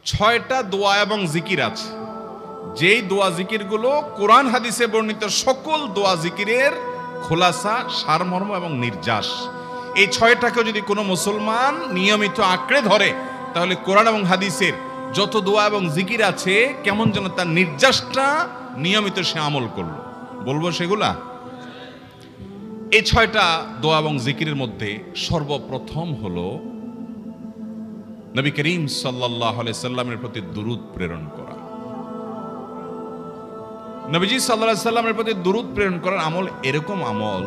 6টা দোয়া এবং জিকির আছে, যেই দোয়া জিকিরগুলো কোরআন হাদিসে বর্ণিত সকল দোয়া জিকিরের খোলাসা, সারমর্ম এবং নির্যাস। এই 6টাকেও যদি কোনো মুসলমান নিয়মিত আঁকড়ে ধরে, তাহলে কোরআন এবং হাদিসের যত দোয়া এবং জিকির আছে কেমন যেন তার নির্যাসটা নিয়মিত সে আমল করলো। বলবো সেগুলা। এই 6টা দোয়া এবং জিকিরের মধ্যে সর্বপ্রথম হলো নবী করিম সাল্লাল্লাহু আলাইহি সাল্লামের প্রতি দুরূদ প্রেরণ করা। নবীজি সাল্লাল্লাহু আলাইহি সাল্লামের প্রতি দুরূদ প্রেরণ করার আমল এরকম আমল,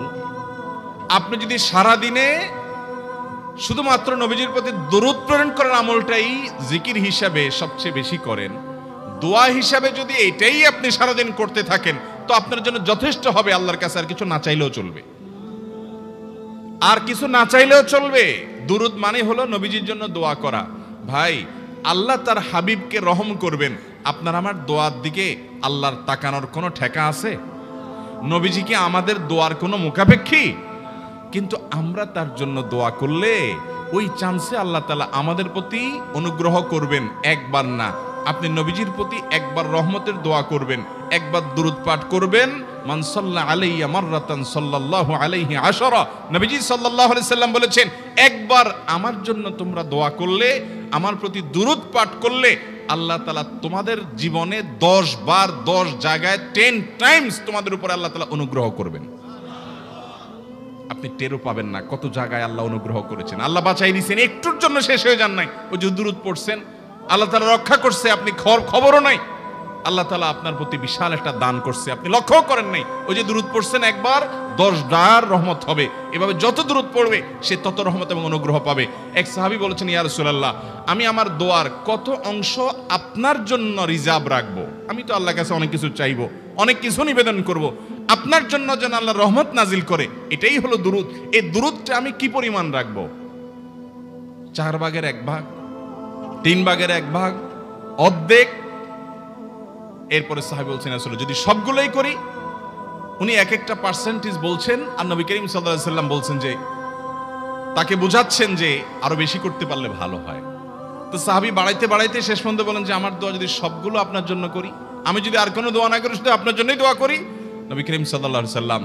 আপনি যদি সারা দিনে শুধুমাত্র নবীজির প্রতি দুরূদ প্রেরণ করার আমলটাই জিকির হিসাবে সবচেয়ে বেশি করেন, দোয়া হিসাবে যদি এটাই আপনি সারাদিন করতে থাকেন, তো আপনার জন্য যথেষ্ট হবে। আল্লাহর কাছে আর কিছু না চাইলেও চলবে, আর কিছু না চাইলেও চলবে। দুরূদ মানে হলো নবীজির জন্য দোয়া করা। ভাই, আল্লাহ তার হাবিবকে রহম করবেন, আপনার আমার দোয়ার দিকে আল্লাহর তাকানোর কোনো ঠেকা আছে? নবীজি কি আমাদের দোয়ার কোনো মুখাপেক্ষী? কিন্তু আমরা তার জন্য দোয়া করলে ওই চান্সে আল্লাহ তাআলা আমাদের প্রতি অনুগ্রহ করবেন। একবার না, আপনি নবীজির প্রতি একবার রহমতের দোয়া করবেন, একবার দুরূদ পাঠ করবেন। মান সাল্লা আলাইয়া মাররাতান সাল্লাল্লাহু আলাইহি আশারা। নবীজি সাল্লাল্লাহু আলাইহি সাল্লাম বলেছেন, একবার আমার জন্য তোমরা দোয়া করলে, আমার প্রতি দুরূদ পাঠ করলে, আল্লাহ তাআলা তোমাদের জীবনে 10 বার 10 জায়গায় 10 টাইমস তোমাদের উপরে আল্লাহ তাআলা অনুগ্রহ করবেন। আপনি টেরও পাবেন না কত জায়গায় আল্লাহ অনুগ্রহ করেছেন। আল্লাহ বাঁচাই দিয়েছেন, একটুর জন্য শেষ হয়ে যান নাই। ওই যে দুরূদ পড়ছেন, আল্লাহ তাআলা রক্ষা করছে, আপনি খবরও নাই। আল্লাহ তাআলা আপনার প্রতি বিশাল একটা দান করছে, আপনি লক্ষ্যও করেন নাই। ওই যে দুরূদ পড়ছেন একবার, 10 বার রহমত হবে। এভাবে যত দুরূদ পড়বে সে তত রহমত এবং অনুগ্রহ পাবে। এক সাহাবী বলেছেন, ইয়া রাসূলুল্লাহ, আমি আমার দোয়ার কত অংশ আপনার জন্য রিজার্ভ রাখবো? আমি তো আল্লাহর কাছে অনেক কিছু চাইবো, অনেক কিছু নিবেদন করব, আপনার জন্য যেন আল্লাহ রহমত নাজিল করে, এটাই হলো দুরূদ। এই দুরূদটা আমি কি পরিমাণ রাখবো? 4 ভাগের 1 ভাগ, 3 ভাগের 1 ভাগ, অর্ধেক? এরপরে সাহাবী বলছেন, আসলে যদি সবগুলোই করি, উনি এক একটা পার্সেন্টেজ বলছেন, আর নবী করিম সাল্লাল্লাহু আলাইহি সাল্লাম বলছেন যে, তাকে বোঝাচ্ছেন যে আরো বেশি করতে পারলে ভালো হয়। তো সাহাবী বাড়াইতে বাড়াইতে শেষ পর্যন্ত বলেন যে, আমার দোয়া যদি সবগুলো আপনার জন্য করি, আমি যদি আর কোনো দোয়া না করি, শুধু আপনার জন্যই দোয়া করি, নবী করিম সাল্লাল্লাহু আলাইহি সাল্লাম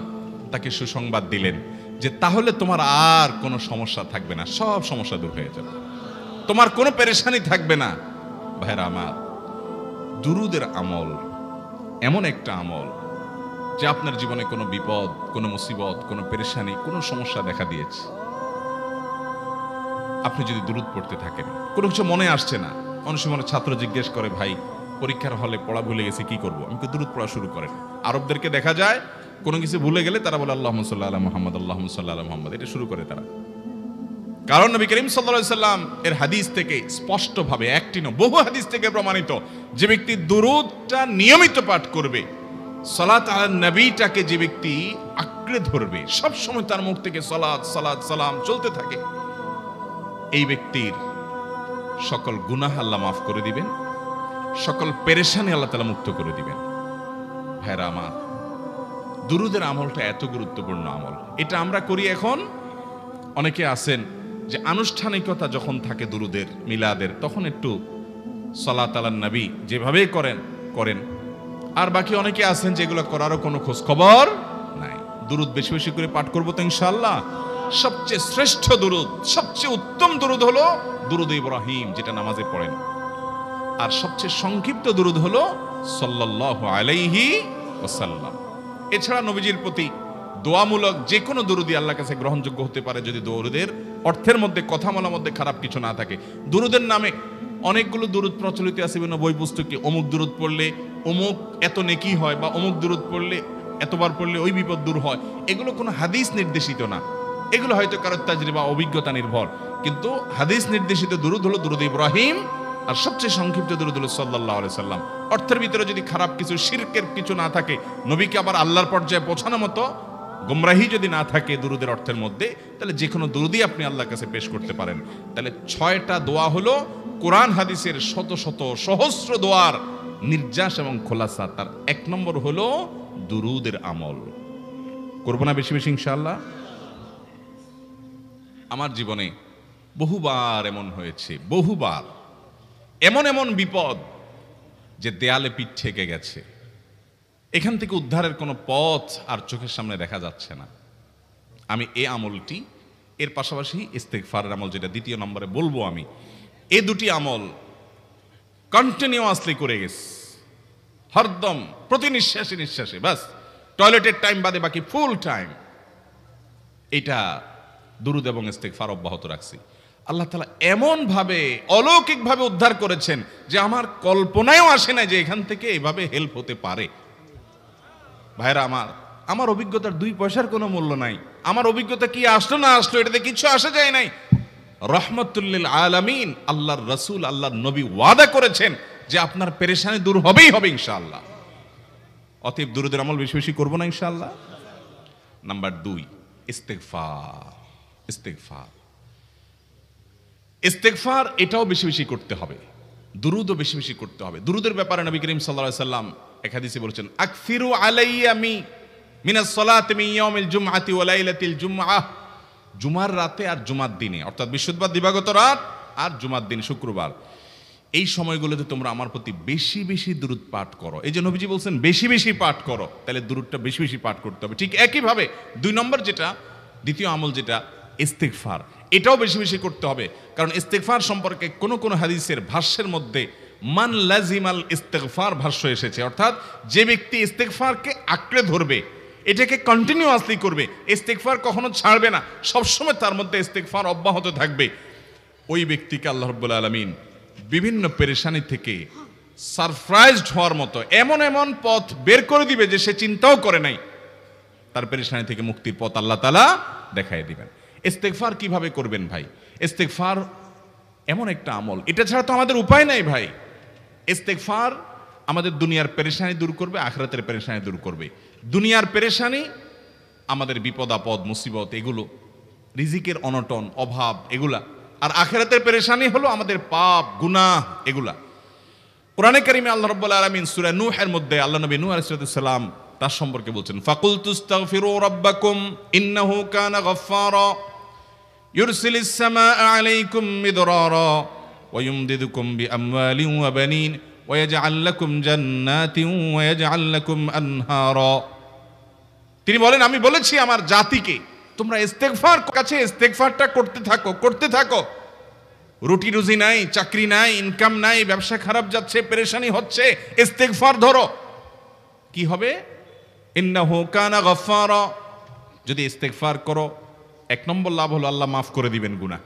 তাকে সুসংবাদ দিলেন যে, তাহলে তোমার আর কোনো সমস্যা থাকবে না, সব সমস্যা দূর হয়ে যাবে, তোমার কোনো পেরেশানি থাকবে না। ভাইরা আমার, দুরূদের আমল এমন একটা আমল যে আপনার জীবনে কোনো বিপদ, কোনো মুসিবত, কোনো পেরেশানি, কোনো সমস্যা দেখা দিয়েছে, আপনি যদি দুরূদ পড়তে থাকেন, কোনো কিছু মনে আসছে না, অনেক সময় ছাত্র জিজ্ঞেস করে, ভাই পরীক্ষার হলে পড়া ভুলে গেছি, কি করবো? আমি দুরূদ পড়া শুরু করেন। আরবদেরকে দেখা যায় কোনো কিছু ভুলে গেলে তারা বলে আল্লাহুম্মা সাল্লি আলা মুহাম্মদ, আল্লাহুম্মা সাল্লি আলা মুহাম্মদ, এটা শুরু করে তারা। কারণ নবী করিম সাল্লাল্লাহু আলাইহি সাল্লাম এর হাদিস থেকে স্পষ্টভাবে, একটি নয় বহু হাদিস থেকে প্রমাণিত, যে ব্যক্তি দুরূদটা নিয়মিত পাঠ করবে, সালাত আলা নবীটাকে যে ব্যক্তি আঁকড়ে ধরবে, সব সময় তার মুখ থেকে সালাত সালাত সালাম চলতে থাকে, এই ব্যক্তির সকল গুনাহ আল্লাহ মাফ করে দিবেন, সকল পেরেশানি আল্লাহ তাআলা মুক্ত করে দিবেন। ভাইরা আমার, দুরূদের আমলটা এত গুরুত্বপূর্ণ আমল, এটা আমরা করি। এখন অনেকে আছেন যে আনুষ্ঠানিকতা যখন থাকে দুরূদের, মিলাদের, তখন একটু সালাত আলা নবী যেভাবে করেন, আর বাকি অনেকে আছেন যেগুলো করারও কোনো খোঁজ খবর নাই। দুরূদ বেশি বেশি করে পাঠ করবো তো ইনশাআল্লাহ। সবচেয়ে শ্রেষ্ঠ দুরূদ, সবচেয়ে উত্তম দুরূদ হলো দুরূদ ইব্রাহিম, যেটা নামাজে পড়েন। আর সবচেয়ে সংক্ষিপ্ত দুরূদ হলো সাল্লাল্লাহু আলাইহি ওয়াসাল্লাম। এছাড়া নবীজির প্রতি দোয়ামূলক যে কোনো দুরূদই আল্লাহর কাছে গ্রহণযোগ্য হতে পারে, যদি দুরূদের অর্থের মধ্যে, কথা বলার মধ্যে খারাপ কিছু না থাকে। দুরূদের নামে অনেকগুলো দুরূদ প্রচলিত আছে বিভিন্ন বই পুস্তকে, অমুক দুরূদ পড়লে অমুক এত নেকি হয়, বা অমুক দুরূদ পড়লে এতবার পড়লে ওই বিপদ দূর হয়। এগুলো কোনো হাদিস নির্দেশিত না, এগুলো হয়তো কারো তাজরিবা, অভিজ্ঞতা নির্ভর। কিন্তু হাদিস নির্দেশিত দুরূদ হলো দুরূদ ইব্রাহিম, আর সবচেয়ে সংক্ষিপ্ত দুরূদ হলো সাল্লাল্লাহু আলাইহি সাল্লাম। অর্থের ভিতরে যদি খারাপ কিছু, শিরকের কিছু না থাকে, নবীকে আবার আল্লাহর পর্যায়ে পৌঁছানোর মতো গুমরাহি যদি না থাকে দুরূদের অর্থের মধ্যে, তাহলে যে কোনো দুরূদই আপনি আল্লাহর কাছে পেশ করতে পারেন। তাহলে 6টা দোয়া হলো কোরআন হাদিসের শত শত সহস্র দোয়ার নির্যাস এবং খোলাসা। তার 1 নম্বর হলো দুরূদের আমল। করবো না বেশি বেশি ইনশাআল্লাহ? আমার জীবনে বহুবার এমন হয়েছে, বহুবার এমন এমন বিপদ যে দেয়ালে পিঠ ঠেকে গেছে, এখান থেকে উদ্ধারের কোনো পথ আর চোখের সামনে দেখা যাচ্ছে না। আমি এই আমলটি, এর পাশাপাশি ইস্তেগফারের আমল যেটা দ্বিতীয় নম্বরে বলবো আমি, এই দুটি আমল কন্টিনিউয়াসলি করে গেছে, হরদম প্রতি নিঃশ্বাসে নিঃশ্বাসে, বাস টয়লেটের টাইম বাদে বাকি ফুল টাইম এটা দুরূদ এবং ইস্তেগফার অব্যাহত রাখছি। আল্লাহ তাআলা এমন ভাবে অলৌকিক ভাবে উদ্ধার করেছেন যে আমার কল্পনায়ও আসে না যে এখান থেকে এভাবে হেল্প হতে পারে। ভাইরা আমার অভিজ্ঞতার 2 পয়সার কোনো মূল্য নাই। আমার অভিজ্ঞতা কি আসলো না আসলো এটাতে কিছু আসা যায় নাই। রহমতুল্লিল আলামিন আল্লাহর রাসূল আল্লাহর নবী ওয়াদা করেছেন যে আপনার পেরেশানি দূর হবেই হবে ইনশাআল্লাহ। অতএব দুরূদের আমল বেশি বেশি করব না ইনশাআল্লাহ। নাম্বার 2, ইস্তেগফার। ইস্তেগফার এটাও বেশি বেশি করতে হবে, দুরূদও বেশি বেশি করতে হবে। দুরূদের ব্যাপারে নবী করিম সাল্লাল্লাহু আলাইহি সাল্লাম এক হাদিসে বলেছেন, আকসিরু আলাইয়া মিনাস সালাতি মিন ইয়াউমিল জুমআতি ওয়া লাইলাতিল জুমআহ। জুমার রাতে আর জুমার দিনে, অর্থাৎ বৃহস্পতিবার দিবাগত রাত আর জুমার দিন শুক্রবার, এই সময়গুলোতে তোমরা আমার প্রতি বেশি বেশি দুরূদ পাঠ করো। এই যে নবীজি বলছেন বেশি বেশি পাঠ করো, তাহলে দুরূদটা বেশি বেশি পাঠ করতে হবে। ঠিক একইভাবে 2 নম্বর যেটা, দ্বিতীয় আমল যেটা ইস্তেগফার, এটাও বেশি বেশি করতে হবে। কারণ ইস্তেগফার সম্পর্কে কোন কোন হাদিসের ভাষ্যের মধ্যে মান লাজিমাল ইস্তেগফার ভাষ্য এসেছে, অর্থাৎ যে ব্যক্তি ইস্তেগফারকে আঁকড়ে ধরবে, এটাকে কন্টিনিউয়াসলি করবে, ইস্তেগফার কখনো ছাড়বে না, সবসময় তার মধ্যে ইস্তেগফার অব্যাহত থাকবে, ওই ব্যক্তিকে আল্লাহ রাব্বুল আলামিন বিভিন্ন পেরেশানি থেকে সারপ্রাইজড হওয়ার মতো এমন এমন পথ বের করে দিবে যে সে চিন্তাও করে নাই। তার পেরেশানি থেকে মুক্তির পথ আল্লাহ তাআলা দেখায় দিবেন। ইস্তেগফার কিভাবে করবেন ভাই? ইস্তেগফার এমন একটা আমল, এটা ছাড়া তো আমাদের উপায় নাই ভাই। ইস্তেগফার আমাদের দুনিয়ার পেরেশানি দূর করবে, আখিরাতের পেরেশানি দূর করবে। দুনিয়ার পেরেশানি আমাদের বিপদ আপদ মুসিবত, এগুলো রিজিকের অনটন অভাব এগুলা, আর আখিরাতের পেরেশানি হলো আমাদের পাপ গুনাহ এগুলা। কোরআনে কারিমে আল্লাহ রাব্বুল আলামিন সূরা নূহের মধ্যে আল্লাহ নবী নূহ আলাইহিস সালাম তার সম্পর্কে বলছেন, ফাকুলতুস্তাগফিরু রাব্বাকুম ইন্নাহু কানা গাফফারা ইউরসিলিস সামাআ আলাইকুম মিদরারা ওয়া ইউমদিদুকুম বিআমওয়ালিন ওয়া বানিন ওয়া ইয়াজআল লাকুম জান্নাতিন ওয়া ইয়াজআল লাকুম আনহারা। তিনি বলেন, আমি বলেছি আমার জাতিকে তোমরা ইস্তেগফার কাছে ইস্তেগফারটা করতে থাকো। রুটি রুজি নাই, চাকরি নাই, ইনকাম নাই, ব্যবসা খারাপ যাচ্ছে, পেরেশানি হচ্ছে, ইস্তেগফার ধরো, কি হবে? ইন্নাহু কানা গাফফারা। যদি ইস্তেগফার করো, 1 নম্বর লাভ হলো আল্লাহ মাফ করে দিবেন গুনাহ।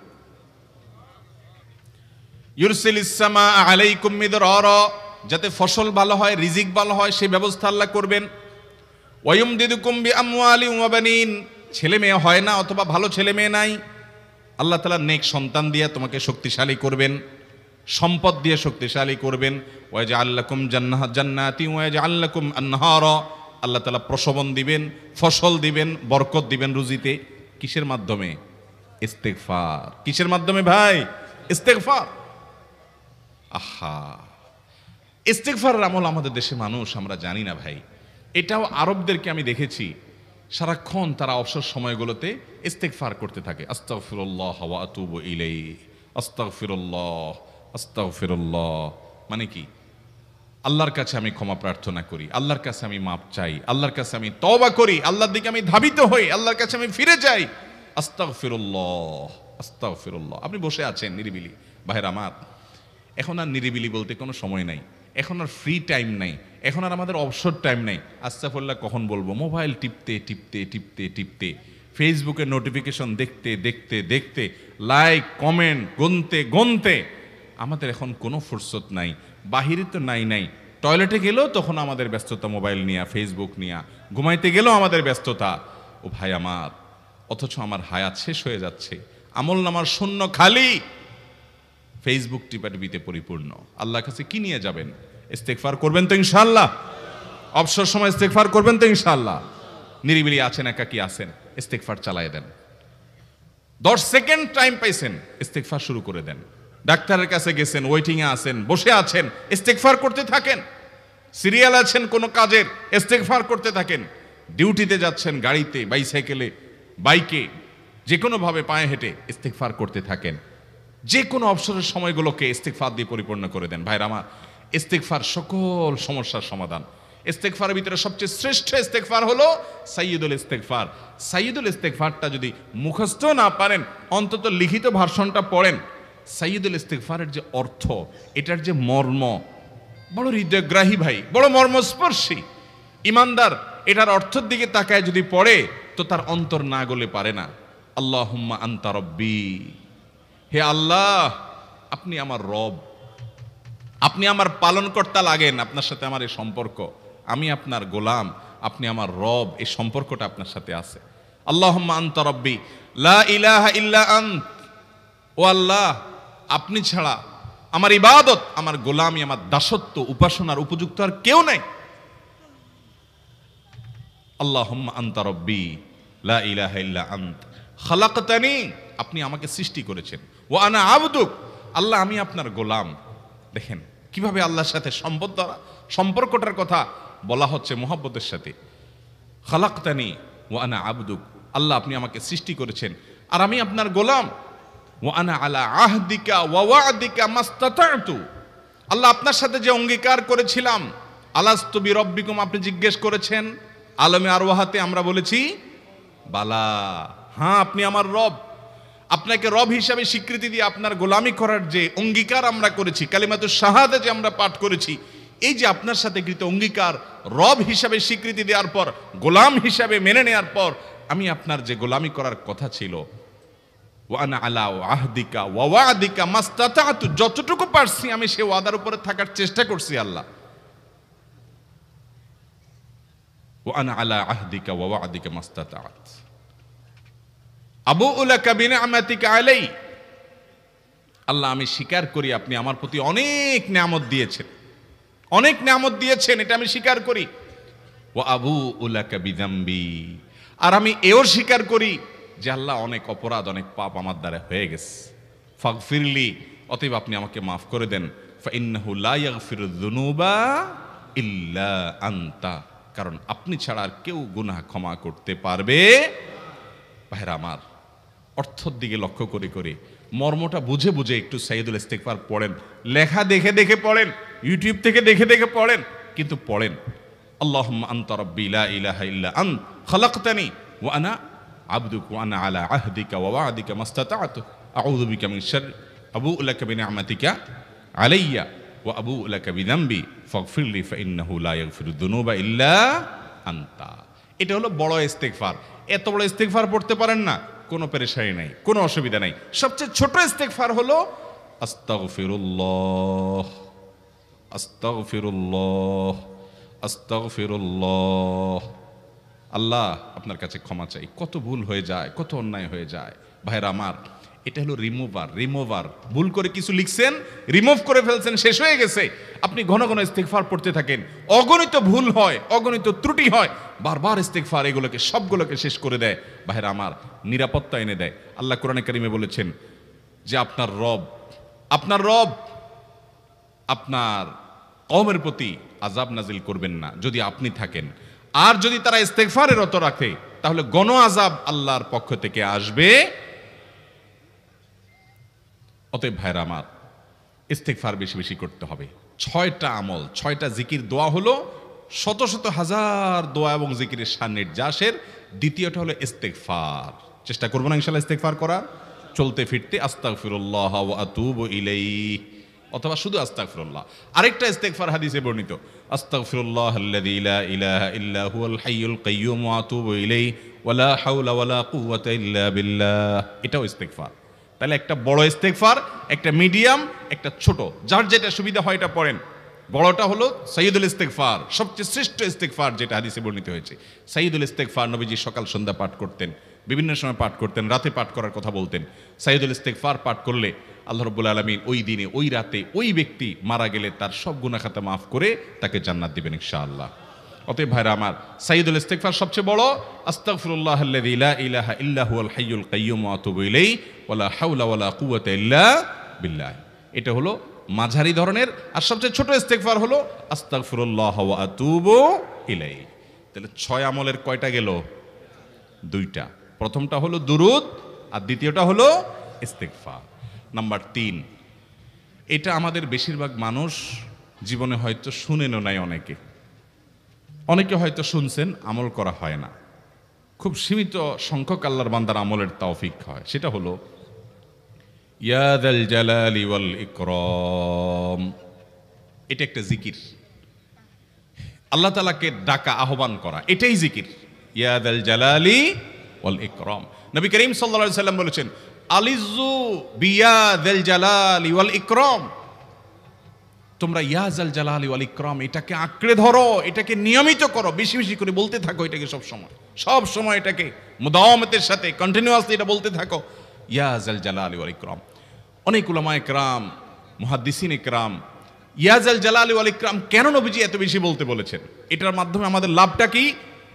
ইউরসিলিস সামাআ আলাইকুম মিদরারা, যাতে ফসল ভালো হয়, রিজিক ভালো হয়, সেই ব্যবস্থা আল্লাহ করবেন। ওয়া ইউমদিদুকুম বিআমওয়ালিন ওয়া বানিন, ছেলে মেয়ে হয় না অথবা ভালো ছেলে মেয়ে নাই, আল্লাহ তাআলা নেক সন্তান দিয়ে তোমাকে শক্তিশালী করবেন, সম্পদ দিয়ে শক্তিশালী করবেন। ওয়া ইয়াজআল লাকুম জান্নাতি ওয়া ইয়াজআল লাকুম আনহারা, আল্লাহ তাআলা প্রসবন দিবেন, ফসল দিবেন, বরকত দিবেন রুজিতে। কিসের মাধ্যমে? ইস্তেগফার। কিসের মাধ্যমে ভাই? ইস্তেগফার। আহা, ইস্তেগফারের আমল আমাদের দেশে মানুষ আমরা জানি না ভাই। এটাও আরবদেরকে আমি দেখেছি সারাক্ষণ তারা অবসর সময়গুলোতে ইস্তেগফার করতে থাকে, আস্তাগফিরুল্লাহ ওয়া আতুবু ইলাইহি, আস্তাগফিরুল্লাহ আস্তাগফিরুল্লাহ। মানে কি? আল্লাহর কাছে আমি ক্ষমা প্রার্থনা করি, আল্লাহর কাছে আমি মাপ চাই, আল্লাহর কাছে আমি তওবা করি, আল্লাহর দিকে আমি ধাবিত হই, আল্লাহর কাছে আমি ফিরে যাই, আস্তাগফিরুল্লাহ আস্তাগফিরুল্লাহ। আপনি বসে আছেন নিরিবিলি, ভাইরা আমার, এখন আর নিরিবিলি বলতে কোনো সময় নাই, এখন আর ফ্রি টাইম নাই, এখন আর আমাদের অবসর টাইম নাই। আস্তাগফিরুল্লাহ কখন বলবো? মোবাইল টিপতে টিপতে টিপতে টিপতে, ফেসবুকের নোটিফিকেশন দেখতে দেখতে দেখতে, লাইক কমেন্ট গুনতে গুনতে আমাদের এখন কোনো ফুরসত নাই। বাহিরে তো নাই, টয়লেটে গেলেও তখন আমাদের ব্যস্ততা মোবাইল নিয়ে, ফেসবুক নিয়ে, ঘুমাইতে গেলেও আমাদের ব্যস্ততা। ও ভাই আমার, অথচ আমার হায়াত শেষ হয়ে যাচ্ছে, আমল নামার শূন্য খালি, ফেসবুক টিপাটিপিতে পরিপূর্ণ। আল্লাহর কাছে কি নিয়ে যাবেন? ইস্তেগফার করবেন তো ইনশাআল্লাহ? অবসর সময় ইস্তেগফার করবেন তো ইনশাআল্লাহ? নিরিবিলি আছেন, একাকী আছেন, ইস্তেগফার চালায় দেন। 10 সেকেন্ড টাইম পাইছেন, ইস্তেগফার শুরু করে দেন। ডাক্তারের কাছে গেছেন, ওয়েটিং এ আছেন, বসে আছেন, ইস্তেগফার করতে থাকেন। সিরিয়াল আছেন কোনো কাজের, ইস্তেগফার করতে থাকেন। ডিউটিতে যাচ্ছেন গাড়িতে, বাইসাইকেলে, বাইকে, যে কোনো ভাবে পায়ে হেঁটে ইস্তেগফার করতে থাকেন। যে কোনো অবসরের সময়গুলোকে ইস্তিগফার দিয়ে পরিপূর্ণ করে দেন। ভাইরা আমার, ইস্তিগফার সকল সমস্যার সমাধান। ইস্তিগফারের ভিতরে সবচেয়ে শ্রেষ্ঠ ইস্তিগফার হলো সাইয়্যিদুল ইস্তিগফার। সাইয়্যিদুল ইস্তিগফারটা যদি মুখস্থ না পারেন, অন্তত লিখিত ভার্সনটা পড়েন। সাইয়্যিদুল ইস্তিগফারের যে অর্থ, এটার যে মর্ম, বড় হৃদয়গ্রাহী ভাই, বড় মর্মস্পর্শী। ইমানদার এটার অর্থের দিকে তাকায় যদি পড়ে, তো তার অন্তর না গলে পারে না। আল্লাহুম্মা আনতা রব্বি, হে আল্লাহ আপনি আমার রব, আপনি আমার পালনকর্তা লাগেন। আপনার সাথে আমার এই সম্পর্ক, আমি আপনার গোলাম, আপনি আমার রব, এই সম্পর্কটা আপনার সাথে আছে। আল্লাহুম্মা আনতা রব্বি লা ইলাহা ইল্লা আন্ত, ও আল্লাহ আপনি ছাড়া আমার ইবাদত, আমার গোলামি, আমার দাসত্ব, উপাসনার উপযুক্ত আর কেউ নাই। আল্লাহুম্মা আনতা রব্বি লা ইলাহা ইল্লা আন্ত খালাকতানি, আপনি আমাকে সৃষ্টি করেছেন। ওয়া আনা আবদুক, আল্লাহ আমি আপনার গোলাম। দেখেন কিভাবে আল্লাহর সাথে সম্পর্কটার কথা বলা হচ্ছে মুহাব্বতের সাথে। খালাকতানি ওয়া আনা আবদুক, আল্লাহ আপনি আমাকে সৃষ্টি করেছেন আর আমি আপনার গোলাম। ওয়া আনা আলা আহদিকা ওয়া ওয়া'দিকা মাস্তাতা'তু, আল্লাহ আপনার সাথে যে অঙ্গীকার করেছিলাম, আলাস্তু বিরব্বিকুম, আপনি জিজ্ঞেস করেছেন। আলমে আরওয়াহাতে আমরা বলেছি বালা, হ্যাঁ আপনি আমার রব। আপনাকে রব হিসাবে স্বীকৃতি দিয়ে আপনার গোলামি করার যে অঙ্গীকার আমরা করেছি, কালিমাতুশ শাহাদা যে আমরা পাঠ করেছি, এই যে আপনার সাথে কৃত অঙ্গীকার, রব হিসাবে স্বীকৃতি দেওয়ার পর, গোলাম হিসাবে মেনে নেওয়ার পর, আমি আপনার যে গোলামি করার কথা ছিল, ওয়া আনা আলা আহদিকা ওয়া ওয়া'দিকা মাস্তাতা'তু, যতটুকু পারছি আমি সে ওয়াদার উপরে থাকার চেষ্টা করছি আল্লাহ। ওয়া আনা আলা আহদিকা ওয়া ওয়া'দিকা মাস্তাতা'ত আবুউ লাকা বিনি'মাতিকা আলাই, আল্লাহ আমি স্বীকার করি আপনি আমার প্রতি অনেক নিয়ামত দিয়েছেন, অনেক নিয়ামত দিয়েছেন, এটা আমি স্বীকার করি। ওয়া আবুউ লাকা বিযামবি, আর আমি এও স্বীকার করি যে আল্লাহ অনেক অপরাধ, অনেক পাপ আমার দ্বারা হয়ে গেছে। ফাগফিরলি, অতএব আপনি আমাকে মাফ করে দেন। ফাইন্নাহু লা ইয়াগফিরুয যুনুবা ইল্লা আনতা, কারণ আপনি ছাড়া আর কেউ গুনাহ ক্ষমা করতে পারবে। ভাইরা আমার, অর্থের দিকে লক্ষ্য করে করে, মর্মটা বুঝে বুঝে একটু সাইয়্যিদুল ইস্তিগফার পড়েন। লেখা দেখে দেখে পড়েন, ইউটিউব থেকে দেখে দেখে পড়েন, কিন্তু পড়েন। আল্লাহুম্মা আনতা রাব্বি লা ইলাহা ইল্লা আন্ত খালাকতানি ওয়া আনা আবদুক ওয়া আনা আলা আহদিকা ওয়া ওয়া'দিকা মাস্তাতা'তু আউযু বিকা মিন শাররি আবুউ লাকা বিনি'মাতিকা আলাইয়া ওয়া আবুউ লাকা বিযামবি ফাগফিরলি ফাইন্নাহু লা ইয়াগফিরুয যুনুবা ইল্লা আনতা। এটা হলো বড় ইস্তিগফার। এত বড় ইস্তিগফার পড়তে পারেন না, কোনো পেরেশানি নাই, কোনো অসুবিধা নাই। সবচেয়ে ছোট ইস্তিগফার হলো আস্তাগফিরুল্লাহ আস্তাগফিরুল্লাহ আস্তাগফিরুল্লাহ। আল্লাহ আপনার কাছে ক্ষমা চাই, কত ভুল হয়ে যায়, কত অন্যায় হয়ে যায়। ভাইরা আমার, এটা হলো রিমুভার। ভুল করে কিছু লিখছেন, রিমুভ করে ফেলছেন, শেষ হয়ে গেছে। আপনি ঘন ঘন ইস্তিগফার পড়তে থাকেন, অগণিত ভুল হয়, অগণিত ত্রুটি হয়, বারবার ইস্তিগফার এগুলোকে সবগুলোকে শেষ করে দেয়। ভাইরা আমার, নিরাপত্তা এনে দেয়। আল্লাহ কোরআনে কারিমে বলেছেন যে আপনার রব আপনার কওমের প্রতি আযাব নাজিল করবেন না যদি আপনি থাকেন, আর যদি তারা ইস্তিগফারে রত রাখে তাহলে গণ আযাব আল্লাহর পক্ষ থেকে আসবে। অতএব ভাইরা আমার, ইস্তিগফার বেশি বেশি করতে হবে। 6টা আমল, 6টা জিকির, দোয়া হলো শত শত হাজার দোয়া এবং জিকিরের সান্নিধ্যাসের। দ্বিতীয়টা হলো ইস্তিগফার। চেষ্টা করব না ইনশাআল্লাহ ইস্তিগফার করার, চলতে ফিরতে আস্তাগফিরুল্লাহ ওয়া আতুবু ইলাইহি, অথবা শুধু আস্তাগফিরুল্লাহ। আরেকটা ইস্তিগফার হাদিসে বর্ণিত, আস্তাগফিরুল্লাহাল্লাযী লা ইলাহা ইল্লা হুয়াল হাইয়ুল কাইয়্যুম ওয়া আতুবু ইলাইহি ওয়া লা হাওলা ওয়া লা কুওয়াতা ইল্লা বিল্লাহ। এটাও ইস্তিগফার। তাহলে একটা বড় ইস্তিগফার, একটা মিডিয়াম, একটা ছোট, যার যেটা সুবিধা হয় এটা পড়েন। বড়টা হলো সাইয়্যিদুল ইস্তিগফার, সবচেয়ে শ্রেষ্ঠ ইস্তিগফার যেটা হাদিসে বর্ণিত হয়েছে। সাইয়্যিদুল ইস্তিগফার নবীজি সকাল সন্ধ্যা পাঠ করতেন, বিভিন্ন সময় পাঠ করতেন, রাতে পাঠ করার কথা বলতেন। সাইয়্যিদুল ইস্তিগফার পাঠ করলে আল্লাহ রাব্বুল আলামিন ওই দিনে, ওই রাতে, ওই ব্যক্তি মারা গেলে তার সব গুনাহ খাতা মাফ করে তাকে জান্নাত দিবেন ইনশাআল্লাহ। অতএব ভাইরা আমার, সাইয়্যিদুল ইস্তিগফার সবচেয়ে বড়, আস্তাগফিরুল্লাহাল্লাযী লা ইলাহা ইল্লা হুয়াল হাইয়ুল কাইয়্যুম ওয়া আতুবু ইলাইহি ওয়া লা হাওলা ওয়া লা কুওয়াতা ইল্লা বিল্লাহ। এটা হলো মাঝারি ধরনের। আর সবচেয়ে ছোট ইস্তিগফার হলো আস্তাগফিরুল্লাহ ওয়া আতুবু ইলাইহি। তাহলে 6 আমলের কয়টা গেল? 2টা। প্রথমটা হলো দুরুদ আর দ্বিতীয়টা হলো ইস্তিগফার। নাম্বার 3, এটা আমাদের বেশিরভাগ মানুষ জীবনে হয়তো শুনেনও নাই, অনেকে হয়তো শুনছেন, আমল করা হয় না। খুব সীমিত সংখ্যক আল্লাহর বান্দার আমলের তৌফিক হয়। সেটা হলো ইয়া যাল জালালি ওয়াল ইকরাম। এটা একটা জিকির, আল্লাহ তাআলাকে ডাকা, আহ্বান করা, এটাই জিকির। ইয়া যাল জালালি ওয়াল ইকরাম। নবী করিম সাল্লাল্লাহু আলাইহি সাল্লাম বলেছেন আলিজু বিয়া যাল জালালি ওয়াল ইকরাম। তোমরা ইয়া যাল জালালি ওয়াল ইকরাম এটাকে আঁকড়ে ধরো, এটাকে নিয়মিত করো, বেশি বেশি করে বলতে থাকো এটাকে, সব সময় এটাকে মুদাওয়ামাতের সাথে কন্টিনিউয়াসলি এটা বলতে থাকো, ইয়া যাল জালালি ওয়াল ইকরাম। অনেক উলামায়ে কেরাম, মুহাদ্দিসিনে কেরাম ইয়া যাল জালালি ওয়াল ইকরাম কেন নবীজি এত বেশি বলতে বলেছেন, এটার মাধ্যমে আমাদের লাভটা কি,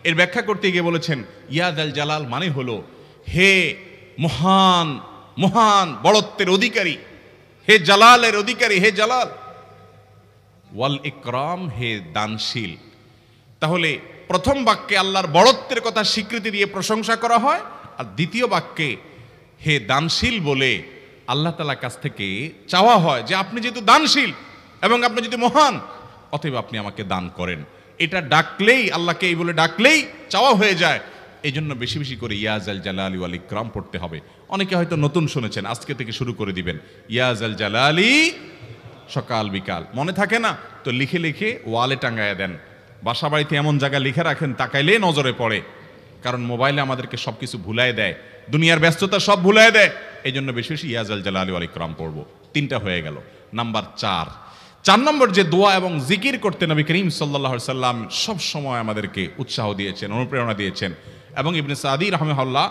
এর ব্যাখ্যা করতে গিয়ে বলেছেন ইয়া যাল জালাল মানে হলো হে মহান মহান বড়ত্বের অধিকারী, হে জালালের অধিকারী, হে জালাল, ওয়াল ইকরাম হে দানশীল। তাহলে প্রথম বাক্যে আল্লাহর বড়ত্বের কথা স্বীকৃতি দিয়ে প্রশংসা করা হয়, আর দ্বিতীয় বাক্যে হে দানশীল বলে আল্লাহ তাআলার কাছ থেকে চাওয়া হয় যে আপনি যেহেতু দানশীল এবং আপনি যদি মহান, অতএব আপনি আমাকে দান করেন। এটা ডাকলেই, আল্লাহকে এই বলে ডাকলেই চাওয়া হয়ে যায়। এই জন্য বেশি বেশি করে ইয়া যাল জালালি ওয়াল ইকরাম পড়তে হবে। অনেকে হয়তো নতুন শুনেছেন, আজকে থেকে শুরু করে দিবেন ইয়া যাল জালালি, সকাল বিকাল মনে থাকে না তো লিখে লিখে ওয়ালে টাঙ্গায় দেন, বাসা বাড়িতে এমন জায়গায় লিখে রাখেন তাকাইলে নজরে পড়ে, কারণ মোবাইলে আমাদেরকে সবকিছু ভুলায় দেয়, দুনিয়ার ব্যস্ততা সব ভুলায় দেয়। এই জন্য বেশি বেশি ইয়া যাল জালালি ওয়াল ইকরাম পড়বো। 3টা হয়ে গেল। নাম্বার 4 নম্বর যে দোয়া এবং জিকির করতে নবী করিম সাল্লাল্লাহু আলাইহি সাল্লাম সব সময় আমাদেরকে উৎসাহ দিয়েছেন, অনুপ্রেরণা দিয়েছেন। এবং ইবনে সাদি রাহিমাহুল্লাহ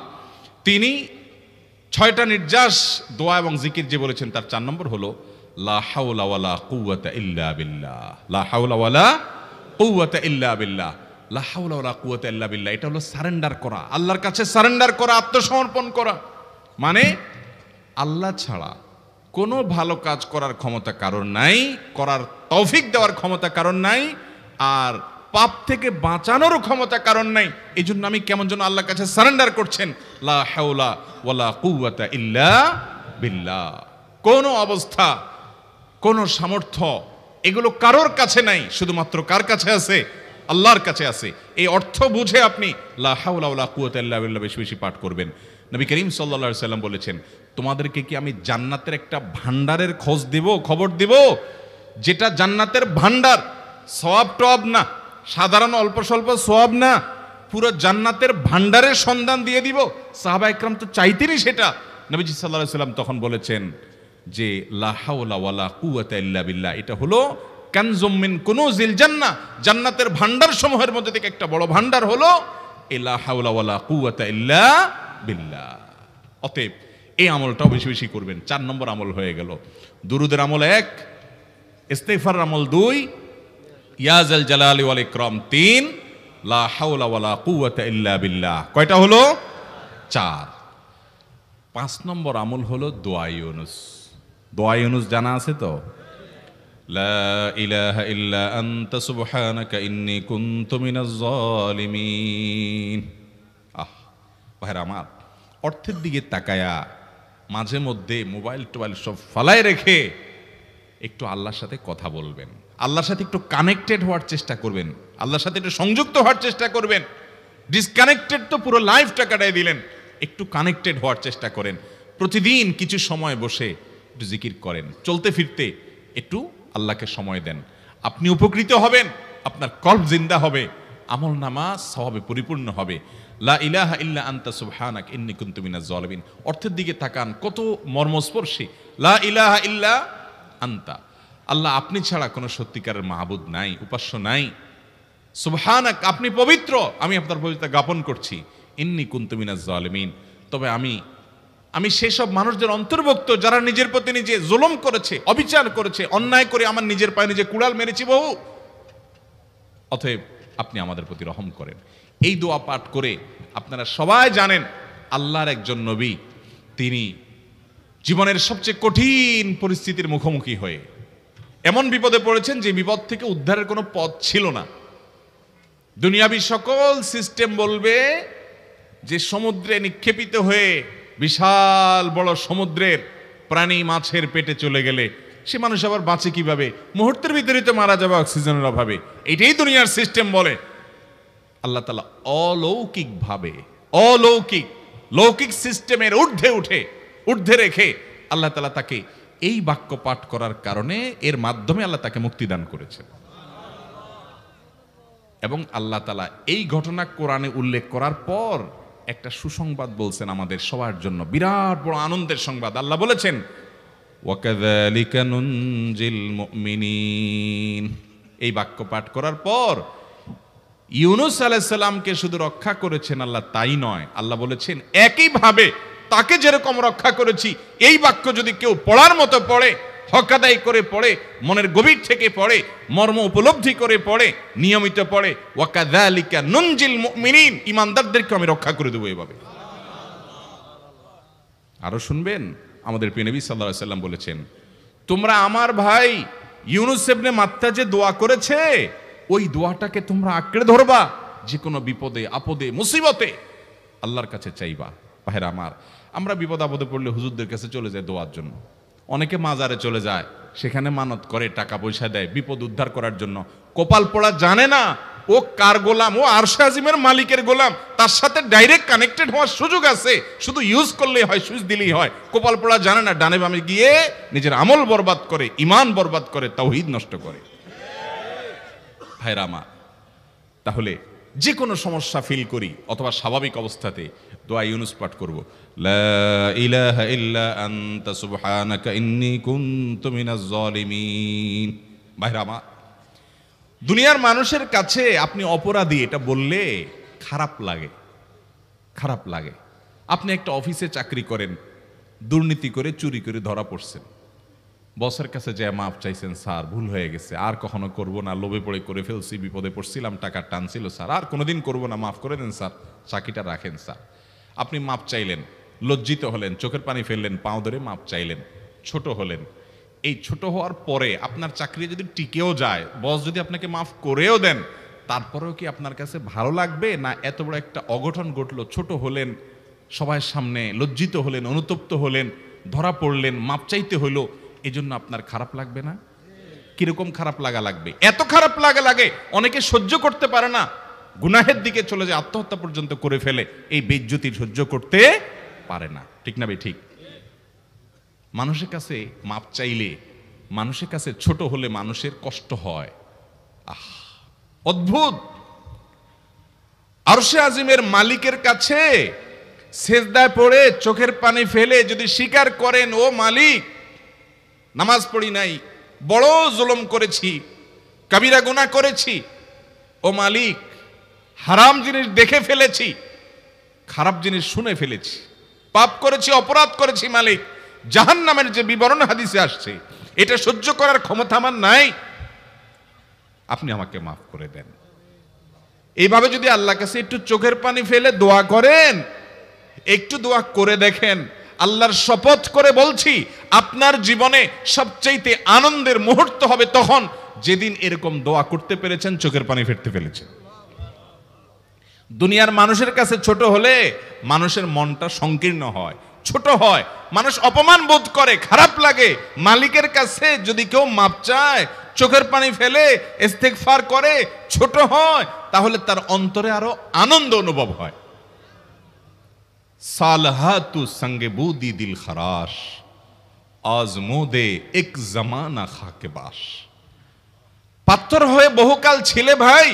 তিনি 6টা নির্যাস দোয়া এবং জিকির যে বলেছেন তার 4 নম্বর হলো লা হাওলা ওয়ালা কুওয়াতা ইল্লা বিল্লাহ। লা হাওলা ওয়ালা কুওয়াতা ইল্লা বিল্লাহ। লা হাওলা ওয়ালা কুওয়াতা ইল্লা বিল্লাহ এটা হলো সারেন্ডার করা, আল্লাহর কাছে সারেন্ডার করা, আত্মসমর্পণ করা। মানে আল্লাহ ছাড়া কোনো ভালো কাজ করার ক্ষমতা কারণ নাই, করার তৌফিক দেওয়ার ক্ষমতা কারণ নাই, আর পাপ থেকে বাঁচানোরও ক্ষমতা কারণ নাই। এই জন্য আমি কেমন যেন আল্লাহর কাছে সারেন্ডার করছেন, লা হাওলা ওয়ালা কুওয়াতা ইল্লা বিল্লাহ। কোনো অবস্থা, কোনো সামর্থ্য এগুলো কারোর কাছে নাই, শুধুমাত্র কার কাছে আছে? আল্লাহর কাছে আছে। এই অর্থ বুঝে আপনি লা হাওলা ওয়ালা কুওয়াতা ইল্লা বিল্লাহ বেশি বেশি পাঠ করবেন। নবী করিম সাল্লাল্লাহু আলাইহি সাল্লাম বলেছেন তোমাদেরকে কি আমি জান্নাতের একটা ভান্ডারের খবর দিব, যেটা জান্নাতের ভান্ডার, সওয়াব টওয়াব না, সাধারণ অল্প স্বল্প সওয়াব না, পুরো জান্নাতের ভান্ডারের সন্ধান দিয়ে দিব। সাহাবা ইকরাম তো চাইতেনই সেটা। নবীজি সাল্লাল্লাহু আলাইহি সাল্লাম তখন বলেছেন যে লা হাওলা ওয়ালা কুওয়াতা ইল্লা বিল্লাহ এটা হলো কানজুম মিন কুনুজিল জান্নাহ, জান্নাতের ভান্ডার সমূহের মধ্যে থেকে একটা বড় ভান্ডার হলো লা হাওলা ওয়ালা কুওয়াতা ইল্লা বিল্লাহ। অতএব এই আমলটাও বেশি বেশি করবেন। 4 নম্বর আমল হয়ে গেল। দুরুদের আমল 1, ইস্তিগফারের আমল 2, ইয়া যাল জালালি ওয়াল ইকরাম 3, লা হাওলা ওয়ালা কুওয়াতা ইল্লা বিল্লাহ। কয়টা হলো? 4। 5 নম্বর আমল হলো দোয়া ইউনুস। দোয়া ইউনুস জানা আছে তো? লা ইলাহা ইল্লা আনতা সুবহানাকা ইন্নী কুনতু মিনাজ জালিমিন। ভাইরা আমার, অর্থের দিকে তাকায়া মাঝে মধ্যে মোবাইল টোবাইল সব ফালায় রেখে একটু আল্লাহর সাথে কথা বলবেন, আল্লাহর সাথে একটু কানেক্টেড হওয়ার চেষ্টা করবেন, আল্লাহর সাথে একটু সংযুক্ত হওয়ার চেষ্টা করবেন। ডিসকানেক্টেড তো পুরো লাইফটা কাটাই দিলেন, একটু কানেক্টেড হওয়ার চেষ্টা করেন। প্রতিদিন কিছু সময় বসে একটু জিকির করেন, চলতে ফিরতে একটু আল্লাহকে সময় দেন। আপনি উপকৃত হবেন, আপনার কল্ব জিন্দা হবে, আমল নামা সওয়াবে পরিপূর্ণ হবে। লা ইলাহা ইল্লা আনতা সুবহানাকা ইন্নী কুনতু মিনাজ জালিমিন। অর্থের দিকে তাকান, কত মর্মস্পর্শী। লা ইলাহা ইল্লা আনতা, আল্লাহ আপনি ছাড়া কোনো সত্যিকারের মাহবুদ নাই, উপাস্য নাই। সুবহানাক, আপনি পবিত্র, আমি আপনার পবিত্রতা জ্ঞাপন করছি। ইন্নী কুনতু মিনাজ জালিমিন, তবে আমি সেসব মানুষদের অন্তর্ভুক্ত যারা নিজের প্রতি নিজে জুলুম করেছে, অবিচার করেছে, অন্যায় করে আমার নিজের পায়ে নিজে কুড়াল মেরেছি বহু। অতএব আপনি আমাদের প্রতি রহম করেন। এই দোয়া পাঠ করে আপনারা সবাই জানেন আল্লাহর একজন নবী, তিনি জীবনের সবচেয়ে কঠিন পরিস্থিতির মুখোমুখি হয়ে এমন বিপদে পড়েছেন যে বিপদ থেকে উদ্ধারের কোনো পথ ছিল না। দুনিয়াবী সকল সিস্টেম বলবে যে সমুদ্রে নিক্ষেপিত হয়ে বিশাল বড় সমুদ্রের প্রাণী মাছের পেটে চলে গেলে সে মানুষ আবার বাঁচে কিভাবে? মুহূর্তের ভিতরেই তো মারা যাবে অক্সিজেনের অভাবে। এটাই দুনিয়ার সিস্টেম বলে। আল্লাহ তাআলা অলৌকিকভাবে লৌকিক সিস্টেমের ঊর্ধ্বে রেখে আল্লাহ তাআলা তাকে এই বাক্য পাঠ করার কারণে এর মাধ্যমে আল্লাহ তাকে মুক্তি দান করেছেন। এবং আল্লাহ তাআলা এই ঘটনা কোরআনে উল্লেখ করার পর একটা সুসংবাদ বলছেন আমাদের সবার জন্য, বিরাট বড় আনন্দের সংবাদ। আল্লাহ বলেছেন, ওয়াকাযালিকা নুনজিল মুমিনিন। এই বাক্য পাঠ করার পর ইউনূস আলাইহিস সালামকে শুধু রক্ষা করেছেন আল্লাহ, তাই নয়, আল্লাহ বলেছেন একইভাবে তাকে যেরকম রক্ষা করেছি, এই বাক্য যদি কেউ পড়ার মতো পড়ে, হক আদায় করে পড়ে, মনের গভীর থেকে পড়ে, মর্ম উপলব্ধি করে পড়ে, নিয়মিত পড়ে, ওয়াকাযালিকা নুনজিল মুমিনিন, ঈমানদারদেরকে আমি রক্ষা করে দেব এভাবে। আরো শুনবেন, আমাদের প্রিয় নবী সাল্লাল্লাহু আলাইহি সাল্লাম বলেছেন, তোমরা আমার ভাই ইউনূস ইবনে মাত্তা যে দোয়া করেছে, ওই দোয়াটাকে তোমরা আঁকড়ে ধরবা, যে কোনো বিপদে আপদে মুসিবতে আল্লাহর কাছে চাইবা। ভাইরা আমার, আমরা বিপদ আপদে পড়লে হুজুরদের কাছে চলে যায় দোয়ার জন্য। অনেকে মাজারে চলে যায়, সেখানে মানত করে, টাকা পয়সা দেয় বিপদ উদ্ধার করার জন্য। কপাল পোড়া জানে না ও কার গোলাম, ও আরশে আজিমের মালিকের গোলাম, তার সাথে ডাইরেক্ট কানেক্টেড হওয়ার সুযোগ আছে, শুধু ইউজ করলেই হয়, সুইচ দিলেই হয়। কপাল পোড়া জানে না, ডানে বামে গিয়ে নিজের আমল বরবাদ করে, ঈমান বরবাদ করে, তাওহীদ নষ্ট করে। ভাইরা আমার, তাহলে যে কোনো সমস্যা ফিল করি অথবা স্বাভাবিক অবস্থাতে দোয়া ইউনূস পাঠ করব, লা ইলাহা ইল্লা আনতা সুবহানাকা ইন্নী কুনতু মিনাজ জালিমিন। ভাইরা আমার, দুনিয়ার মানুষের কাছে আপনি অপরাধী এটা বললে খারাপ লাগে। আপনি একটা অফিসে চাকরি করেন, দুর্নীতি করে চুরি করে ধরা পড়ছেন, বসের কাছে যে মাপ চাইছেন, স্যার ভুল হয়ে গেছে, আর কখনো করব না, লোভে পড়ে করে ফেলছি, বিপদে পড়ছিলাম, টাকা টানছিল স্যার, আর কোনোদিন করব না, মাফ করে দেন স্যার, চাকরিটা রাখেন স্যার। আপনি মাপ চাইলেন, লজ্জিত হলেন, চোখের পানি ফেললেন, পাও ধরে মাপ চাইলেন, ছোট হলেন। এই ছোট হওয়ার পরে আপনার চাকরি যদি টিকেও যায়, বস যদি আপনাকে মাফ করেও দেন, তারপরেও কি আপনার কাছে ভালো লাগবে? না এত বড় একটা অঘটন ঘটলো, ছোট হলেন, সবার সামনে লজ্জিত হলেন, অনুতপ্ত হলেন, ধরা পড়লেন, মাপ চাইতে হলো, এজন্য আপনার খারাপ লাগবে না? কিরকম খারাপ লাগবে? এত খারাপ লাগে অনেকে সহ্য করতে পারে না, গুনাহের দিকে চলে যায়, আত্মহত্যা পর্যন্ত করে ফেলে, এই বেইজ্জতি সহ্য করতে পারে না। ঠিক না ভাই? ঠিক। মানুষের কাছে মাপ চাইলে, মানুষের কাছে ছোট হলে মানুষের কষ্ট হয়। অদ্ভুত। আরশে আজিমের মালিকের কাছে সেজদায় পড়ে চোখের পানি ফেলে যদি স্বীকার করেন, ও মালিক, নামাজ পড়ি নাই, বড় জুলুম করেছি, কাবিরা গুনাহ করেছি, ও মালিক, হারাম জিনিস দেখে ফেলেছি, খারাপ জিনিস শুনে ফেলেছি, পাপ করেছি, অপরাধ করেছি মালিক, জাহান্নামের যে বিবরণ হাদিসে আসছে, এটা সহ্য করার ক্ষমতা আমার নাই, আপনি আমাকে মাফ করে দেন। এইভাবে যদি আল্লাহর কাছে একটু চোখের পানি ফেলে দোয়া করেন, একটু দোয়া করে দেখেন, আল্লাহর শপথ করে বলছি, আপনার জীবনে সবচেয়ে আনন্দের মুহূর্ত হবে তখন, যেদিন এরকম দোয়া করতে পেরেছেন, চোখের পানি ফেলতে পেরেছেন। দুনিয়ার মানুষের কাছে ছোট হলে মানুষের মনটা সংকীর্ণ হয়, ছোট হয়, মানুষ অপমান বোধ করে, খারাপ লাগে। মালিকের কাছে যদি কেউ মাপ চায়, চোখের পানি ফেলে, ইস্তেগফার করে, ছোট হয়, তাহলে তার অন্তরে আরো আনন্দ অনুভব হয়। সালহাতু সঙ্গে বুদি দিল খরাশ, আজমোদে এক জামানা খাকে বাস। পাথর হয়ে বহুকাল ছিলে ভাই,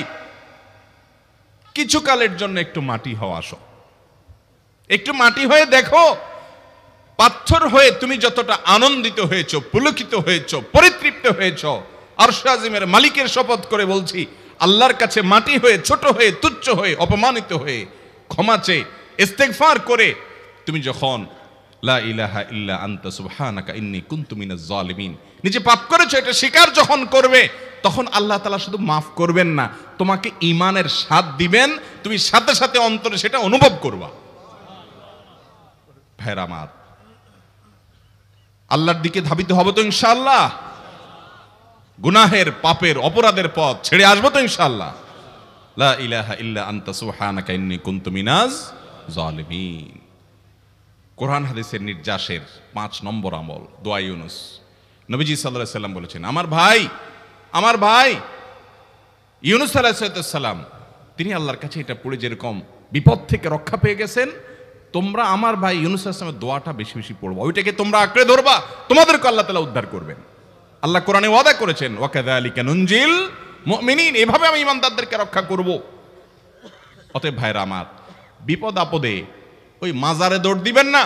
কিছু কালের জন্য একটু মাটি হও, আসো, একটু মাটি হয়ে দেখো। পাথর হয়ে তুমি যতটা আনন্দিত হয়েছো, পুলকিত হয়েছো, পরিতৃপ্ত হয়েছো, আরশে আজিমের মালিকের শপথ করে বলছি, আল্লাহর কাছে মাটি হয়ে, ছোট হয়ে, তুচ্ছ হয়ে, অপমানিত হয়ে, ক্ষমা চেয়ে, ইস্তেগফার করে তুমি যখন লা ইলাহা ইল্লা আনতা সুবহানাকা ইন্নী কুনতু মিনাজ জালিমিন, নিজে পাপ করেছো এটা স্বীকার যখন করবে, তখন আল্লাহ তাআলা শুধু মাফ করবেন না, তোমাকে ঈমানের স্বাদ দিবেন, তুমি সাথে সাথে অন্তরে সেটা অনুভব করবা। ভাইরা আমার, আল্লাহর দিকে ধাবিত হব তো ইনশাআল্লাহ? গুনাহের, পাপের, অপরাধের পথ ছেড়ে আসবো তো ইনশাআল্লাহ? লা ইলাহা ইল্লা আনতা সুবহানাকা ইন্নী কুনতু মিনাজ জালিমিন। কোরআন হাদিসের নির্যাসের 5 নম্বর আমল দোয়া ইউনুস। নবীজি সাল্লাল্লাহু আলাইহি সাল্লাম বলেছেন, আমার ভাই ইউনুস আলাইহিস সালাম তিনি আল্লাহর কাছে এটা পড়ে যেরকম বিপদ থেকে রক্ষা পেয়ে গেছেন, তোমরা আমার ভাই ইউনুস আলাইহিস সালামের দোয়াটা বেশি বেশি পড়বা, ওইটাকে তোমরা আঁকড়ে ধরবা, তোমাদেরকে আল্লাহ তাআলা উদ্ধার করবেন। আল্লাহ কোরআনে ওয়াদা করেছেন, ওয়া কাযালিকা নুনজিল মুমিনিন, এভাবে আমি ঈমানদারদেরকে রক্ষা করব। অতএব ভাইরা আমার, বিপদ আপদে ওই মাজারে দৌড় দিবেন না,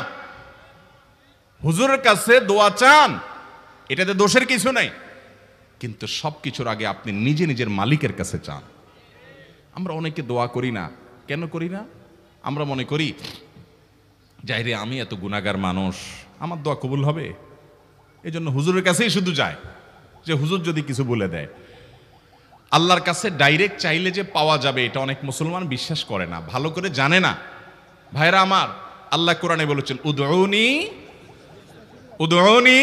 হুজুরের কাছে দোয়া চান, এটাতে দোষের কিছু নাই, কিন্তু সবকিছুর আগে আপনি নিজে নিজের মালিকের কাছে চান। আমরা অনেকে দোয়া করি না, কেন করি না? আমরা মনে করি যাই রে, আমি এত গুনাহগার মানুষ, আমার দোয়া কবুল হবে, এই জন্য হুজুরের কাছেই শুধু যায়, যে হুজুর যদি কিছু বলে দেয়। আল্লাহর কাছে ডাইরেক্ট চাইলে যে পাওয়া যাবে, এটা অনেক মুসলমান বিশ্বাস করে না, ভালো করে জানে না। ভাইরা আমার, আল্লাহ কোরআনে বলেছেন, উদউনি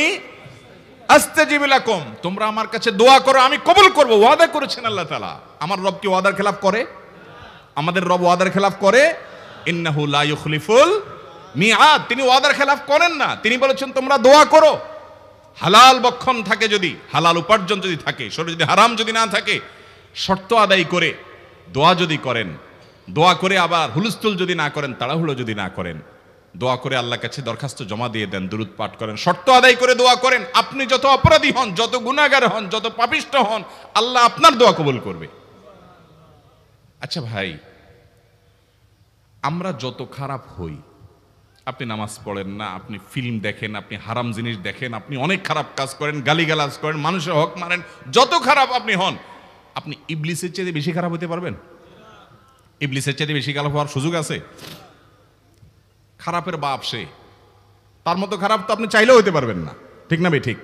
আস্তাজিব লাকুম, তোমরা আমার কাছে দোয়া করো, আমি কবুল করব। ওয়াদা করেছেন আল্লাহ তাআলা। আমার রব কি ওয়াদার খেলাফ করে? আমাদের রব ওয়াদার খেলাফ করে? ইন্নাহু লা ইউখলিফুল মিআদ, তিনি ওয়াদার খেলাফ করেন না। তিনি বলেছেন তোমরা দোয়া করো, হালাল বক্ষণ থাকে, যদি হালাল উপার্জন যদি থাকে, শরীরে যদি হারাম যদি না থাকে, শর্ত আদায় করে দোয়া যদি করেন, দোয়া করে আবার হুলস্থুল যদি না করেন, তাড়াহুড়ো যদি না করেন, দোয়া করে আল্লাহর কাছে দরখাস্ত জমা দিয়ে দেন, দুরূদ পাঠ করেন, শর্ত আদায় করে দোয়া করেন, আপনি যত অপরাধী হন, যত গুনাহগার হন, যত পাপিষ্ঠ হন, আল্লাহ আপনার দোয়া কবুল করবে। আচ্ছা ভাই, আমরা যত খারাপ হই, আপনি নামাজ পড়েন না, আপনি ফিল্ম দেখেন, আপনি হারাম জিনিস দেখেন, আপনি অনেক খারাপ কাজ করেন, গালিগালাজ করেন, মানুষের হক মারেন, যত খারাপ আপনি হন, আপনি ইবলিসের চেয়ে বেশি খারাপ হতে পারবেন? ইবলিসের চেয়ে বেশি খারাপ হওয়ার সুযোগ আছে? খারাপের বাপ সে, তার মতো খারাপ তো আপনি চাইলেও হতে পারবেন না, ঠিক না বে ঠিক?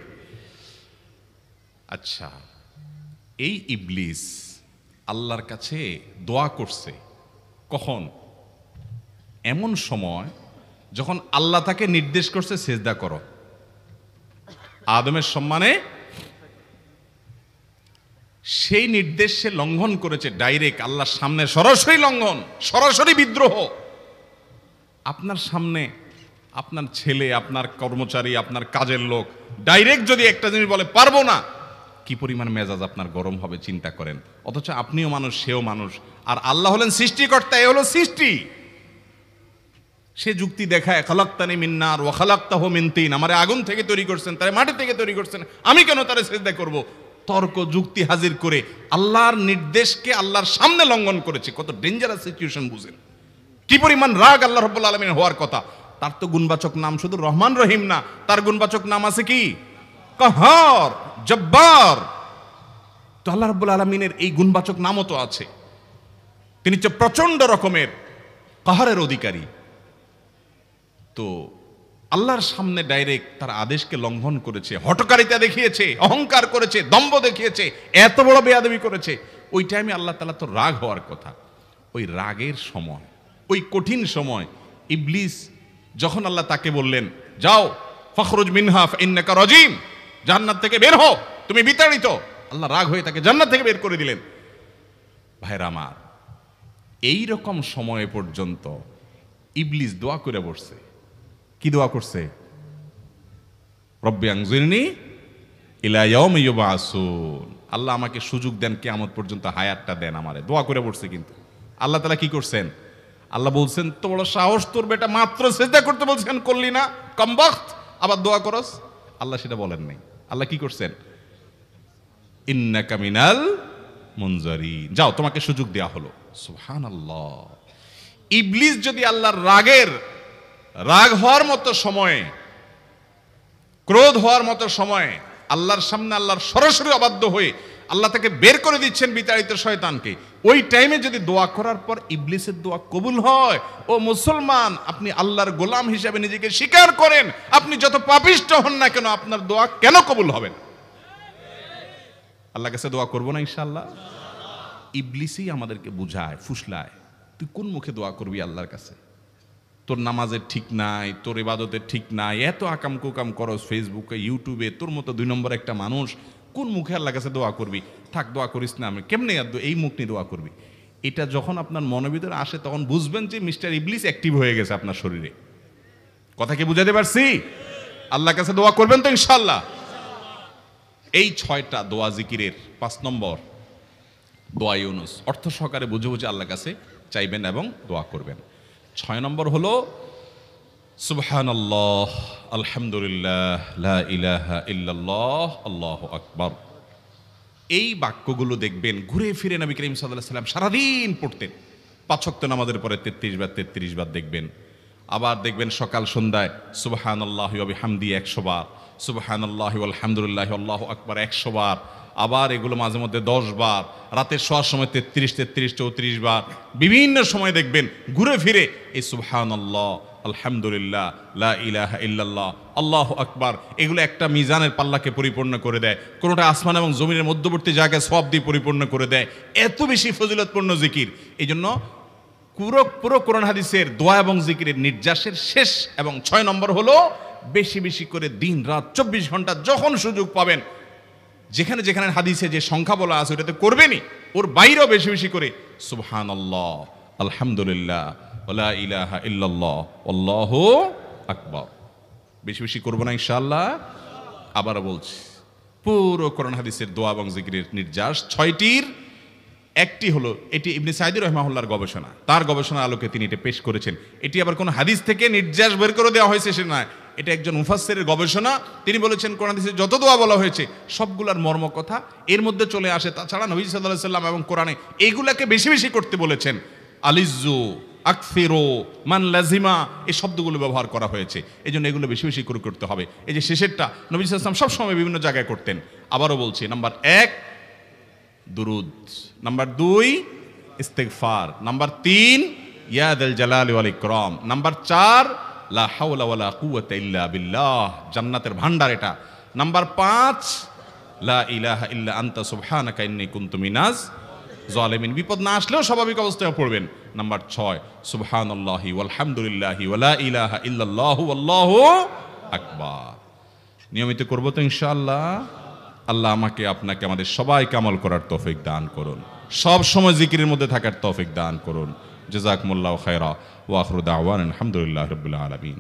আচ্ছা, এই ইবলিস আল্লাহর কাছে দোয়া করছে কখন? এমন সময় যখন আল্লাহ তাকে নির্দেশ করছে সেজদা করো, আদমের সম্মানে। সেই নির্দেশ সে লঙ্ঘন করেছে, ডাইরেক্ট আল্লাহর সামনে সরাসরি লঙ্ঘন, সরাসরি বিদ্রোহ। আপনার সামনে আপনার ছেলে, আপনার কর্মচারী, আপনার কাজের লোক ডাইরেক্ট যদি একটা জিনিস বলে পারবো না, কি পরিমাণ মেজাজ আপনার গরম হবে চিন্তা করেন। অথচ আপনিও মানুষ, সেও মানুষ, আর আল্লাহ হলেন সৃষ্টিকর্তা, এ হলো সৃষ্টি। সে যুক্তি দেখায়, খালাক্তানি মিন নার ওয়া খালাক্তাহু মিন তিন, আমারে আগুন থেকে তৈরি করছেন, তারে মাটি থেকে তৈরি করছেন, আমি কেন তারে সিজদা করব? তর্ক যুক্তি হাজির করে আল্লাহর নির্দেশকে আল্লাহর সামনে লঙ্ঘন করেছে। কত ডেঞ্জারাস সিচুয়েশন বুঝেন, কি পরিমাণ রাগ আল্লাহ রাব্বুল আলামিন হওয়ার কথা। তার তো গুণবাচক নাম শুধু রহমান রহিম না, তার গুণবাচক নাম আছে কি? কাহার, জব্বার। তো আল্লাহ রাব্বুল আলামিনের এই গুণবাচক নামও তো আছে। তিনি হচ্ছে প্রচন্ড রকমের কাহারের অধিকারী। তো আল্লাহর সামনে ডাইরেক্ট তার আদেশকে লঙ্ঘন করেছে, হঠকারিতা দেখিয়েছে, অহংকার করেছে, দম্ভ দেখিয়েছে, এত বড় বেয়াদবি করেছে। ওই টাইমে আল্লাহ তাআলা তো রাগ হওয়ার কথা। ওই রাগের সময়, ওই কঠিন সময় ইবলিস যখন আল্লাহ তাকে বললেন, যাও ফখরুজ মিনহা ফাইন্নাকা রাজিম, জান্নাত থেকে বের হও, তুমি বিতাড়িত, আল্লাহ রাগ হয়ে তাকে জান্নাত থেকে বের করে দিলেন। ভাইরা আমার, এই রকম সময় পর্যন্ত ইবলিস দোয়া করে বসছে। কি দোয়া করছে? রব্বি আনজিরনি ইলা ইয়াউমি ইউবআসুন, আল্লাহ আমাকে সুযোগ দেন, কিয়ামত পর্যন্ত হায়াতটা দেন আমারে, দোয়া করে বসছে। কিন্তু আল্লাহ তাআলা কি করছেন? আল্লাহ বলছেন, তো বড় সাহস তোর, বেটা মাত্র সিজদা করতে বলছেন, করলি না, কমবখত, আবার দোয়া করস? আল্লাহ সেটা বলেন নাই। আল্লাহ কি করছেন? ইন্নাকা মিনাল মুনজারিন, যাও তোমাকে সুযোগ দেয়া হলো। সুবহানাল্লাহ। ইবলিস যদি আল্লাহর রাগ হওয়ার মতো সময়ে, ক্রোধ হওয়ার মতো সময়ে আল্লাহর সামনে আল্লাহর সরাসরি অবাধ্য হয়ে আল্লাহ তাকে বের করে দিচ্ছেন বিতাড়িত শয়তানকে, ওই টাইমে যদি দোয়া করার পর ইবলিসের দোয়া কবুল হয়, ও মুসলমান, আপনি আল্লাহর গোলাম হিসেবে নিজেকে স্বীকার করেন, আপনি যত পাপিষ্ঠ হন না কেন, আপনার দোয়া কেন কবুল হবে না? আল্লাহর কাছে দোয়া করবো না ইনশাআল্লাহ? ইবলিসই আমাদেরকে বুঝায়, ফুসলায়, তুই কোন মুখে দোয়া করবি আল্লাহর কাছে? তোর নামাজের ঠিক নাই, তোর ইবাদতের ঠিক নাই, এত আকাম কুকাম করস ফেসবুকে, ইউটিউবে, তোর মতো 2 নম্বর একটা মানুষ, কোন মুখে আল্লাহর কাছে দোয়া করবি? থাক, দোয়া করিস না, আমি কেমনে এই মুখ নিয়ে দোয়া করবি? এটা যখন আপনার মনের ভিতরে আসে, তখন বুঝবেন যে মিস্টার ইবলিস অ্যাক্টিভ হয়ে গেছে আপনার শরীরে। কথা কি বুঝাতে পারছি? আল্লাহর কাছে দোয়া করবেন তো ইনশাআল্লাহ। এই 6টা দোয়া জিকিরের 5 নম্বর দোয়া ইউনুস, অর্থ সহকারে বুঝে বুঝে আল্লাহর কাছে চাইবেন এবং দোয়া করবেন। 6 নম্বর হলো সুবহানাল্লাহ, আলহামদুলিল্লাহ, লা ইলাহা ইল্লাল্লাহ, আল্লাহু আকবার। এই বাক্যগুলো দেখবেন ঘুরে ফিরে নবী করিম সাল্লাল্লাহু আলাইহি ওয়াসাল্লাম সারাদিন পড়তেন। 5 ওয়াক্ত নামাজের পরে 33 বার দেখবেন। আবার দেখবেন সকাল সন্ধ্যায় সুবহানাল্লাহি ওয়া বিহামদি 100 বার, সুবহানাল্লাহি ওয়াল হামদুলিল্লাহি আল্লাহু আকবার 100 বার। আবার এগুলো মাঝে মধ্যে 10 বার, রাতের শোয়ার সময় 33, 34 বার। বিভিন্ন সময় দেখবেন ঘুরে ফিরে এই সুবহানাল্লাহ, আলহামদুলিল্লাহ, লা ইলাহা ইল্লাল্লাহ, আল্লাহু আকবার, এগুলো একটা মিজানের পাল্লাকে পরিপূর্ণ করে দেয়। কোনোটা আসমান এবং জমিনের মধ্যবর্তী জায়গায় সওয়াব দিয়ে পরিপূর্ণ করে দেয়। এত বেশি ফজিলতপূর্ণ জিকির। এই জন্য পুরো কোরআন হাদিসের দোয়া এবং জিকিরের নির্যাসের শেষ এবং 6 নম্বর হলো বেশি বেশি করে দিন রাত 24 ঘন্টা যখন সুযোগ পাবেন, যেখানে যেখানে হাদিসে যে সংখ্যা বলা আছে ওটাতে করবেনই, ওর বাইরেও বেশি বেশি করে সুবহানাল্লাহ, আলহামদুলিল্লাহ, ওয়া ইলাহা ইল্লাল্লাহ, আল্লাহু আকবার বেশি বেশি করবো না ইনশাআল্লাহ। আবারও বলছি, পুরো কোরআন হাদিসের দোয়া এবং জিকিরের নির্যাস 6টির একটি হলো, এটি ইবনে সাঈদী রাহিমাহুল্লাহর গবেষণা, তার গবেষণার আলোকে তিনি এটা পেশ করেছেন। এটি আবার কোন হাদিস থেকে নির্যাস বের করে দেওয়া হয়েছে সে নয়, এটা একজন মুফাসসিরের গবেষণা। তিনি বলেছেন কোরআন হাদিসে যত দোয়া বলা হয়েছে সবগুলার মর্ম কথা এর মধ্যে চলে আসে। তাছাড়া নবী সাল্লাল্লাহু আলাইহি সাল্লাম এবং কোরআনে এইগুলাকে বেশি বেশি করতে বলেছেন। আলিজ্জু, আকফিরু, মান লাজিমা, এই শব্দগুলো ব্যবহার করা হয়েছে। এই জন্য এগুলো বেশি বেশি করে করতে হবে। এই যে শেষেরটা নবী সাল্লাল্লাহু আলাইহি ওয়াসাল্লাম সবসময় বিভিন্ন জায়গায় করতেন। আবারও বলছি, নাম্বার 1 দুরুদ, নাম্বার 2 ইস্তিগফার, নাম্বার 3 ইয়া যাল জালালি ওয়াল ইকরাম, নাম্বার 4 লা হাওলা ওয়ালা কুওয়াতা ইল্লা বিল্লাহ, জান্নাতের ভান্ডার এটা, নাম্বার 5 লা ইলাহা ইল্লা আনতা সুবহানাকা ইন্নী কুনতু মিনাজ জালিমিন, বিপদ না আসলেও স্বাভাবিক অবস্থায় পড়বেন। নাম্বার 6 সুবহানাল্লাহি ওয়াল হামদুলিল্লাহি ওয়া লা ইলাহা ইল্লাল্লাহু আল্লাহু আকবার। নিয়মিত করব তো ইনশাআল্লাহ। আল্লাহ আমাকে আপনাকে আমাদের সবাইকে আমল করার তৌফিক দান করুন, সব সময় জিকিরের মধ্যে থাকার তৌফিক দান করুন। জাযাকুমুল্লাহু খায়রা ওয়া আখিরু দাওয়ানা আলহামদুলিল্লাহি রাব্বিল আলামিন।